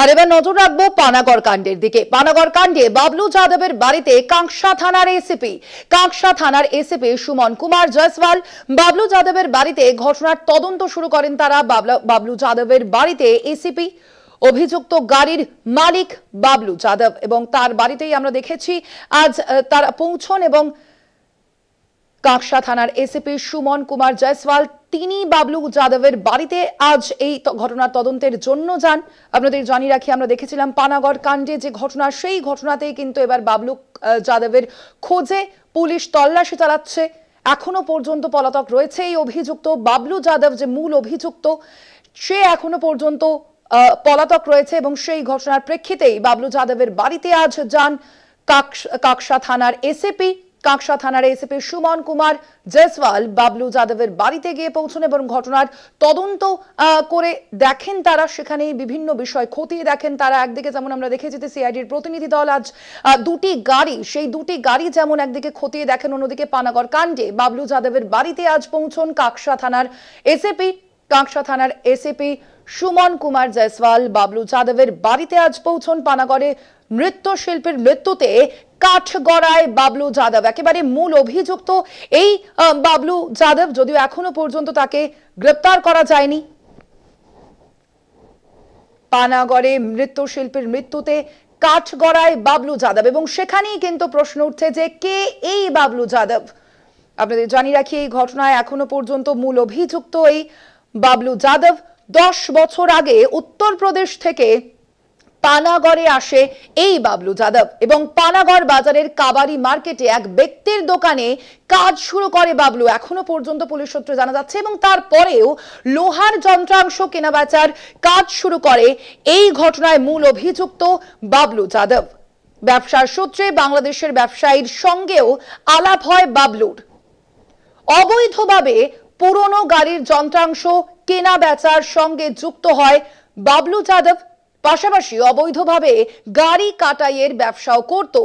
আর এবার নজর রাখবো পানাগড় কাণ্ডের দিকে। পানাগড় কাণ্ডে বাবলু যাদবের বাড়িতে কাঁকসা থানার এসিপি সুমন কুমার জয়সওয়াল বাবলু যাদবের বাড়িতে ঘটনার তদন্ত শুরু করেন তারা। বাবলু যাদবের বাড়িতে এসিপি অভিযুক্ত গাড়ির মালিক বাবলু যাদব এবং তার বাড়িতেই আমরা দেখেছি আজ তারা পৌঁছন এবং কাঁকসা থানার এসিপি সুমন কুমার জয়সওয়াল তিনি বাবলু যাদবের বাড়িতে আজ এই ঘটনার তদন্তের জন্য যান। আপনাদের জানিয়ে রাখি, আমরা দেখেছিলাম পানাগড় কাণ্ডে যে ঘটনা, সেই ঘটনাতেই কিন্তু এবার বাবলু যাদবের খোঁজে পুলিশ তল্লাশি চালাচ্ছে। এখনো পর্যন্ত পলাতক রয়েছে এই অভিযুক্ত বাবলু যাদব, যে মূল অভিযুক্ত, সে এখনো পর্যন্ত পলাতক রয়েছে এবং সেই ঘটনার প্রেক্ষিতেই বাবলু যাদবের বাড়িতে আজ যান কাঁকসা থানার এসিপি সুমন কুমার জয়সওয়াল। বাবলু যাদবের বাড়িতে গিয়ে পৌঁছন এবং ঘটনার তদন্ত করে দেখেন তারা, সেখানে বিভিন্ন বিষয় খতিয়ে দেখেন তারা। একদিকে যেমন আমরা দেখেছি যে সিআইডির প্রতিনিধি দল আজ সেই দুটি গাড়ি যেমন একদিকে খতিয়ে দেখেন, অন্যদিকে পানাগড় কাণ্ডে বাবলু যাদবের বাড়িতে আজ পৌঁছন কাঁকসা থানার এসিপি সুমন কুমার জয়সওয়াল। বাবলু যাদবের বাড়িতে আজ পৌঁছন পানাগড়ে নৃত্যশিল্পীর মৃত্যুতে কাঠগড়ায় বাবলু যাদব, একেবারে মূল অভিযুক্ত এই বাবলু যাদব, যদিও এখনো পর্যন্ত তাকে গ্রেপ্তার করা যায়নি। পানাগড়ে নৃত্যশিল্পীর মৃত্যুতে কাঠগড়ায় বাবলু যাদব এবং সেখানেই কিন্তু প্রশ্ন উঠছে যে কে এই বাবলু যাদব। আপনাদের জানিয়ে রাখি, এই ঘটনায় এখনো পর্যন্ত মূল অভিযুক্ত এই বাবলু যাদব। 10 বছর আগে উত্তরপ্রদেশ থেকে পানাগড়ে আসে এই বাবলু যাদব এবং পানাগড় বাজারের কাবারি মার্কেটে এক ব্যক্তির দোকানে কাজ শুরু করে বাবলু, এখনো পর্যন্ত পুলিশ সূত্রে জানা যাচ্ছে। এবং তারপরেও লোহার যন্ত্রাংশ কেনাবেচার কাজ শুরু করে এই ঘটনায় মূল অভিযুক্ত বাবলু যাদব। ব্যবসার সূত্রে বাংলাদেশের ব্যবসায়ীর সঙ্গেও আলাপ হয় বাবলুর। অবৈধভাবে পুরনো গাড়ির যন্ত্রাংশ কেনা বেচার সঙ্গে যুক্ত হয় বাবলু যাদব, পাশাপাশি অবৈধভাবে গাড়ি কাটাইয়ের ব্যবসাও করত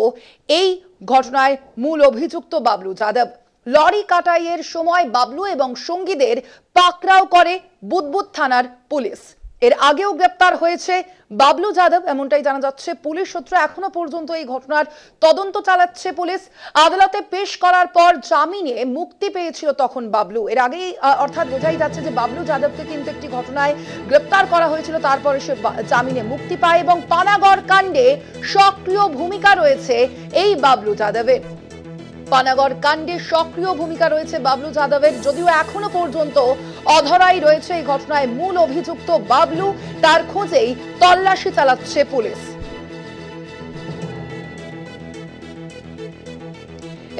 এই ঘটনায় মূল অভিযুক্ত বাবলু যাদব। লরি কাটাইয়ের সময় বাবলু এবং সঙ্গীদের পাকড়াও করে বুদবুদ থানার পুলিশ। এর আগেও গ্রেপ্তার হয়েছে বাবলু যাদব, এমনটাই জানা যাচ্ছে পুলিশ সূত্র। এখনো পর্যন্ত এই ঘটনার তদন্ত চালাচ্ছে পুলিশ। আদালতে পেশ করার পর জামিনে মুক্তি পেয়েছিল তখন বাবলু। এর আগেই অর্থাৎ বোঝাই যাচ্ছে যে বাবলু যাদবকে কিন্তু একটি ঘটনায় গ্রেপ্তার করা হয়েছিল, তারপরে সে জামিনে মুক্তি পায় এবং পানাগড় কাণ্ডে সক্রিয় ভূমিকা রয়েছে এই বাবলু যাদবের। পানাগড় কাণ্ডে সক্রিয় ভূমিকা রয়েছে বাবলু যাদবের, যদিও এখনো পর্যন্ত অধরাই রয়েছে এই ঘটনায় মূল অভিযুক্ত বাবলু। তার খোঁজেই তল্লাশি চালাচ্ছে পুলিশ।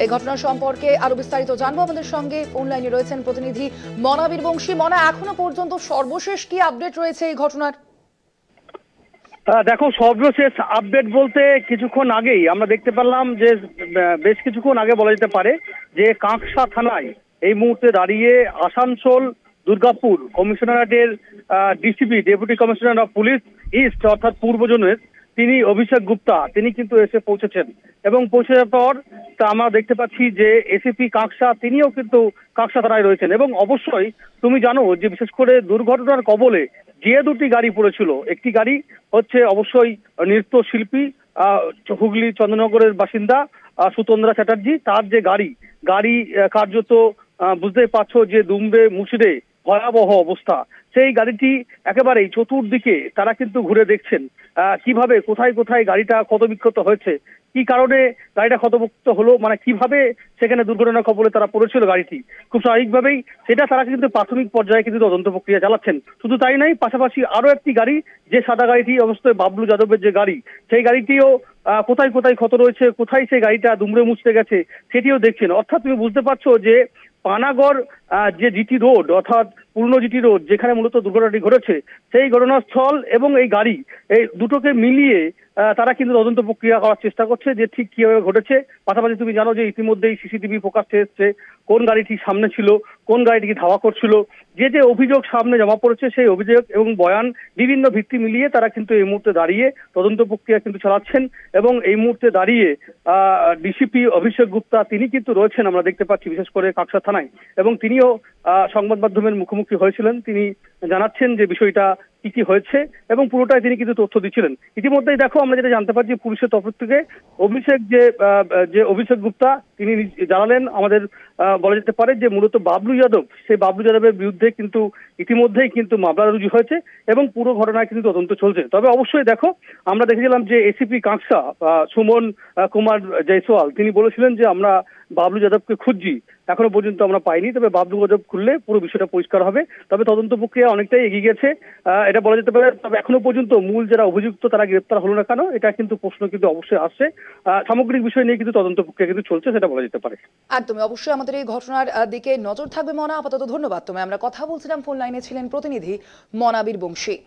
এই ঘটনা সম্পর্কে আরো বিস্তারিত জানবো। আমাদের সঙ্গে অনলাইনে রয়েছেন প্রতিনিধি মনা বীরবংশী। মনা, এখনো পর্যন্ত সর্বশেষ কি আপডেট রয়েছে এই ঘটনার? দেখো, সর্বশেষ আপডেট বলতে কিছুক্ষণ আগেই আমরা দেখতে পেলাম যে বেশ কিছুক্ষণ আগে বলা যেতে পারে যে কাঁকসা থানায় এই মুহূর্তে দাঁড়িয়ে আসানসোল দুর্গাপুর কমিশনারেটের DCP deputy commissioner of police east অর্থাৎ পূর্ব জোনের তিনি অভিষেক গুপ্তা তিনি কিন্তু এসে পৌঁছেছেন এবং পৌঁছে যাওয়ার পর তা আমরা দেখতে পাচ্ছি যে এসিপি কাঁকসা তিনিও কিন্তু কাঁকসা থানায় রয়েছেন। এবং অবশ্যই তুমি জানো যে বিশেষ করে দুর্ঘটনার কবলে যে দুটি গাড়ি পড়েছিল, একটি গাড়ি হচ্ছে অবশ্যই নৃত্যশিল্পী হুগলি চন্দ্রনগরের বাসিন্দা সুতন্দ্রা চ্যাটার্জি, তার যে গাড়ি কার্যত বুঝতেই পারছো যে দুমড়ে মুচড়ে ভয়াবহ অবস্থা। সেই গাড়িটি একেবারেই চতুর্দিকে তারা কিন্তু ঘুরে দেখছেন কিভাবে কোথায় কোথায় গাড়িটা ক্ষতবিক্ষত হয়েছে, কি কারণে গাড়িটা ক্ষতবিক্ষত হলো, মানে কিভাবে সেখানে দুর্ঘটনার কবলে তারা পড়েছিল গাড়িটি। খুব স্বাভাবিকভাবেই সেটা তারা কিন্তু প্রাথমিক পর্যায়ে কিন্তু তদন্ত প্রক্রিয়া চালাচ্ছেন। শুধু তাই নয়, পাশাপাশি আরো একটি গাড়ি, যে সাদা গাড়িটি অবশ্যই বাবলু যাদবের যে গাড়ি, সেই গাড়িটিও কোথায় কোথায় ক্ষত রয়েছে, কোথায় সেই গাড়িটা দুমড়ে মুচড়ে গেছে সেটিও দেখছেন। অর্থাৎ তুমি বুঝতে পারছো যে পানাগড় যে জিটি রোড অর্থাৎ পুরনো জিটি রোড যেখানে মূলত দুর্ঘটনাটি ঘটেছে, সেই ঘটনাস্থল এবং এই গাড়ি, এই দুটোকে মিলিয়ে তারা কিন্তু তদন্ত প্রক্রিয়া করার চেষ্টা করছে যে ঠিক কিভাবে ঘটেছে। পাশাপাশি তুমি জানো যে ইতিমধ্যেই সিসিটিভি প্রকাশ্যে এসছে, কোন গাড়িটি সামনে ছিল, কোন গাড়িটি ধাওয়া করছিল, যে অভিযোগ সামনে জমা পড়েছে সেই অভিযোগ এবং বয়ান বিভিন্ন ভিত্তি মিলিয়ে তারা কিন্তু এই মুহূর্তে দাঁড়িয়ে তদন্ত প্রক্রিয়া কিন্তু চালাচ্ছেন। এবং এই মুহূর্তে দাঁড়িয়ে ডিসিপি অভিষেক গুপ্তা তিনি কিন্তু রয়েছেন আমরা দেখতে পাচ্ছি বিশেষ করে কাঁকসা থানায়, এবং তিনিও সংবাদ মাধ্যমের মুখোমুখি হয়েছিলেন। তিনি জানাচ্ছেন যে বিষয়টা কি কি হয়েছে এবং পুরোটাই তিনি কিন্তু তথ্য দিচ্ছিলেন। ইতিমধ্যেই দেখো আমরা যেটা জানতে পারছি পুলিশের তরফ থেকে অভিষেক গুপ্তা তিনি জানালেন আমাদের বলা যেতে পারে যে মূলত বাবলু যাদব, সেই বাবলু যাদবের বিরুদ্ধে কিন্তু ইতিমধ্যেই কিন্তু মামলা রুজু হয়েছে এবং পুরো ঘটনায় কিন্তু তদন্ত চলছে। তবে অবশ্যই দেখো আমরা দেখেছিলাম যে এসিপি কাঁকসা সুমন কুমার জয়সওয়াল তিনি বলেছিলেন যে আমরা বাবলু যাদবকে খুঁজছি, এখনো পর্যন্ত আমরা পাইনি, তবে বাবলু যাদব খুললে পুরো বিষয়টা পরিষ্কার হবে। তবে তদন্ত প্রক্রিয়া অনেকটাই এগিয়ে গেছে এটা বলা যেতে পারে। তবে এখনো পর্যন্ত মূল যারা অভিযুক্ত তারা গ্রেপ্তার হলো না কেন, এটা কিন্তু প্রশ্ন কিন্তু অবশ্যই আসছে। সামগ্রিক বিষয় নিয়ে কিন্তু তদন্ত প্রক্রিয়া কিন্তু চলছে, সেটা বলা যেতে পারে। একদমই, অবশ্যই আমাদের এই ঘটনার দিকে নজর থাকবে মনা। আপাতত ধন্যবাদ। আমরা কথা বলছিলাম, ফোন লাইনে ছিলেন প্রতিনিধি মনাবীর বংশী।